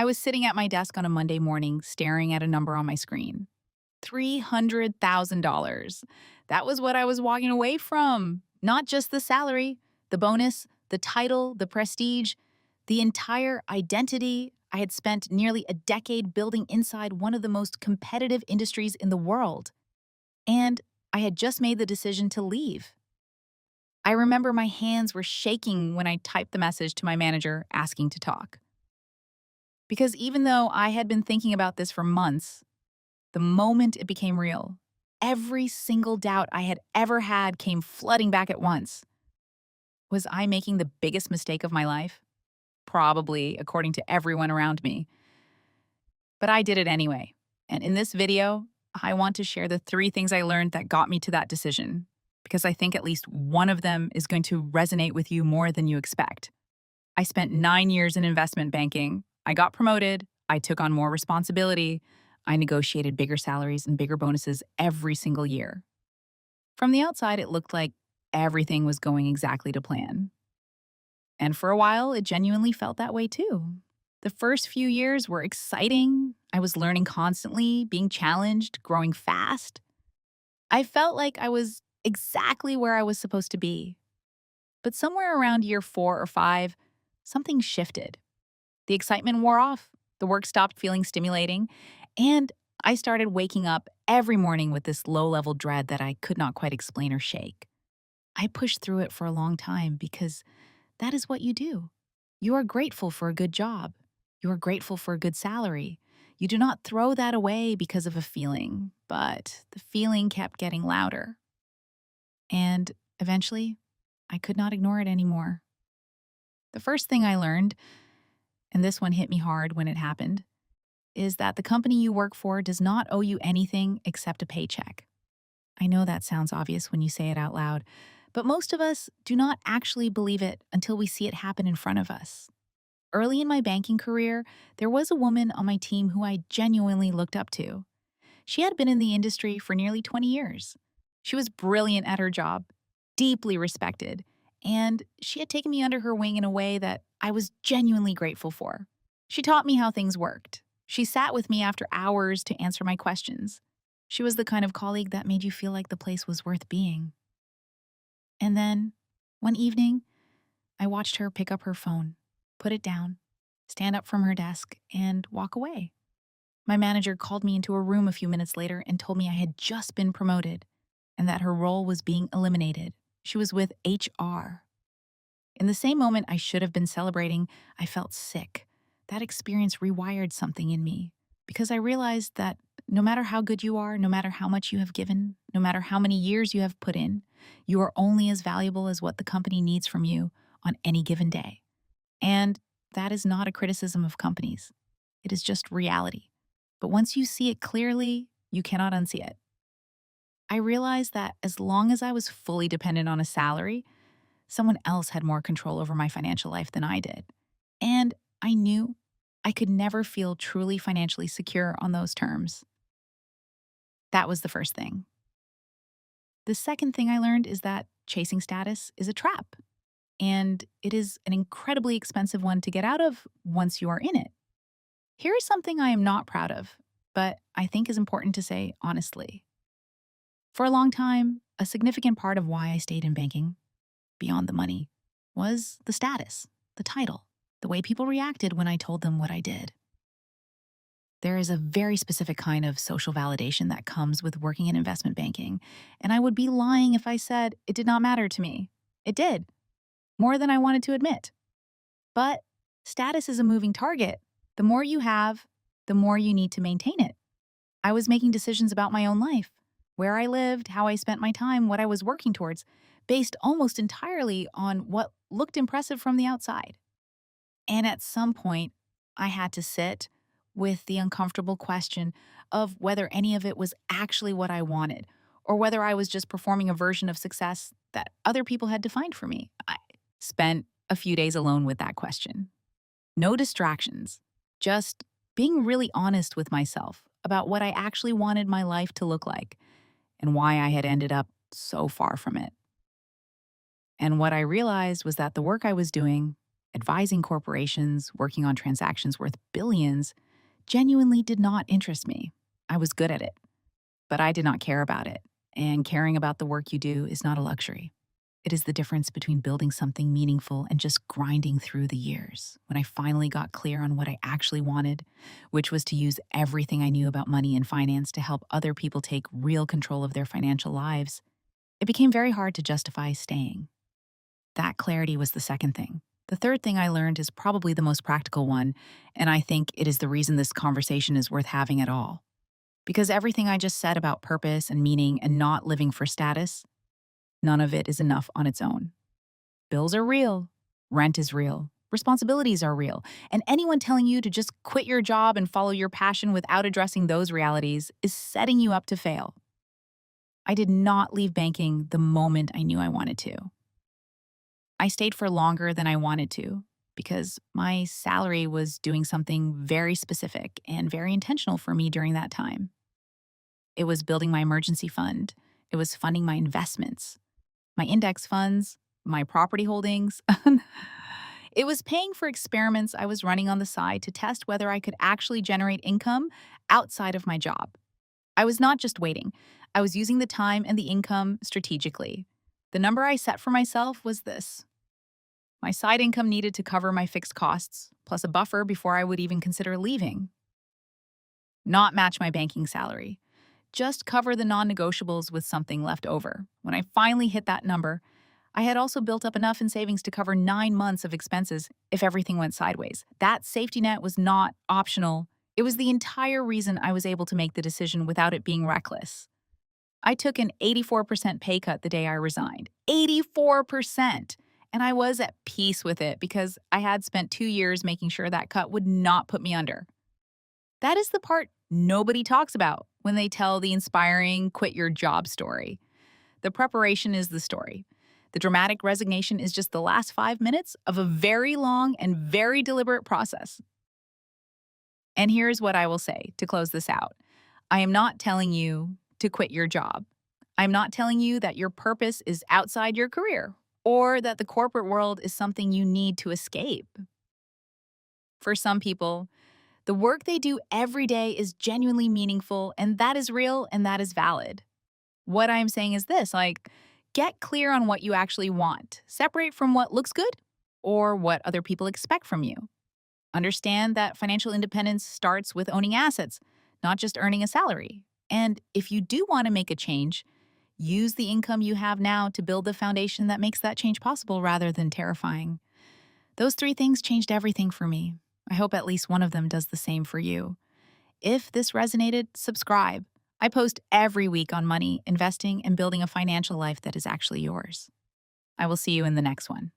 I was sitting at my desk on a Monday morning, staring at a number on my screen. $300,000. That was what I was walking away from. Not just the salary, the bonus, the title, the prestige, the entire identity. I had spent nearly a decade building inside one of the most competitive industries in the world. And I had just made the decision to leave. I remember my hands were shaking when I typed the message to my manager asking to talk. Because even though I had been thinking about this for months, the moment it became real, every single doubt I had ever had came flooding back at once. Was I making the biggest mistake of my life? Probably, according to everyone around me. But I did it anyway. And in this video, I want to share the 3 things I learned that got me to that decision, because I think at least one of them is going to resonate with you more than you expect. I spent 9 years in investment banking. I got promoted. I took on more responsibility. I negotiated bigger salaries and bigger bonuses every single year. From the outside, it looked like everything was going exactly to plan. And for a while, it genuinely felt that way too. The first few years were exciting. I was learning constantly, being challenged, growing fast. I felt like I was exactly where I was supposed to be. But somewhere around year 4 or 5, something shifted. The excitement wore off, the work stopped feeling stimulating, and I started waking up every morning with this low-level dread that I could not quite explain or shake. I pushed through it for a long time because that is what you do. You are grateful for a good job. You are grateful for a good salary. You do not throw that away because of a feeling, but the feeling kept getting louder. And eventually, I could not ignore it anymore. The first thing I learned, and this one hit me hard when it happened, is that the company you work for does not owe you anything except a paycheck. I know that sounds obvious when you say it out loud, but most of us do not actually believe it until we see it happen in front of us. Early in my banking career, there was a woman on my team who I genuinely looked up to. She had been in the industry for nearly 20 years. She was brilliant at her job, deeply respected, and she had taken me under her wing in a way that I was genuinely grateful for. She taught me how things worked. She sat with me after hours to answer my questions. She was the kind of colleague that made you feel like the place was worth being. And then, one evening, I watched her pick up her phone, put it down, stand up from her desk, and walk away. My manager called me into a room a few minutes later and told me I had just been promoted and that her role was being eliminated. She was with HR. In the same moment I should have been celebrating, I felt sick. That experience rewired something in me because I realized that no matter how good you are, no matter how much you have given, no matter how many years you have put in, you are only as valuable as what the company needs from you on any given day. And that is not a criticism of companies. It is just reality. But once you see it clearly, you cannot unsee it. I realized that as long as I was fully dependent on a salary, someone else had more control over my financial life than I did. And I knew I could never feel truly financially secure on those terms. That was the first thing. The second thing I learned is that chasing status is a trap, and it is an incredibly expensive one to get out of once you are in it. Here is something I am not proud of, but I think is important to say honestly. For a long time, a significant part of why I stayed in banking, beyond the money, was the status, the title, the way people reacted when I told them what I did. There is a very specific kind of social validation that comes with working in investment banking, and I would be lying if I said it did not matter to me. It did, more than I wanted to admit. But status is a moving target. The more you have, the more you need to maintain it. I was making decisions about my own life, where I lived, how I spent my time, what I was working towards, based almost entirely on what looked impressive from the outside. And at some point, I had to sit with the uncomfortable question of whether any of it was actually what I wanted, or whether I was just performing a version of success that other people had defined for me. I spent a few days alone with that question. No distractions, just being really honest with myself about what I actually wanted my life to look like and why I had ended up so far from it. And what I realized was that the work I was doing Advising corporations, working on transactions worth billions, genuinely did not interest me. I was good at it, but I did not care about it. And caring about the work you do is not a luxury. It is the difference between building something meaningful and just grinding through the years. When I finally got clear on what I actually wanted, which was to use everything I knew about money and finance to help other people take real control of their financial lives, it became very hard to justify staying. That clarity was the second thing. The third thing I learned is probably the most practical one, and I think it is the reason this conversation is worth having at all. Because everything I just said about purpose and meaning and not living for status, none of it is enough on its own. Bills are real, rent is real, responsibilities are real, and anyone telling you to just quit your job and follow your passion without addressing those realities is setting you up to fail. I did not leave banking the moment I knew I wanted to. I stayed for longer than I wanted to because my salary was doing something very specific and very intentional for me during that time. It was building my emergency fund. It was funding my investments, my index funds, my property holdings. It was paying for experiments I was running on the side to test whether I could actually generate income outside of my job. I was not just waiting, I was using the time and the income strategically. The number I set for myself was this: my side income needed to cover my fixed costs, plus a buffer before I would even consider leaving. Not match my banking salary. Just cover the non negotiables with something left over. When I finally hit that number, I had also built up enough in savings to cover 9 months of expenses if everything went sideways. That safety net was not optional. It was the entire reason I was able to make the decision without it being reckless. I took an 84% pay cut the day I resigned. 84%! And I was at peace with it because I had spent 2 years making sure that cut would not put me under. That is the part nobody talks about when they tell the inspiring quit your job story. The preparation is the story. The dramatic resignation is just the last 5 minutes of a very long and very deliberate process. And here's what I will say to close this out. I am not telling you to quit your job. I'm not telling you that your purpose is outside your career or that the corporate world is something you need to escape. For some people, the work they do every day is genuinely meaningful, and that is real and that is valid. What I'm saying is this, get clear on what you actually want. Separate from what looks good or what other people expect from you. Understand that financial independence starts with owning assets, not just earning a salary. And if you do want to make a change, use the income you have now to build the foundation that makes that change possible rather than terrifying. Those 3 things changed everything for me. I hope at least one of them does the same for you. If this resonated, subscribe. I post every week on money, investing, and building a financial life that is actually yours. I will see you in the next one.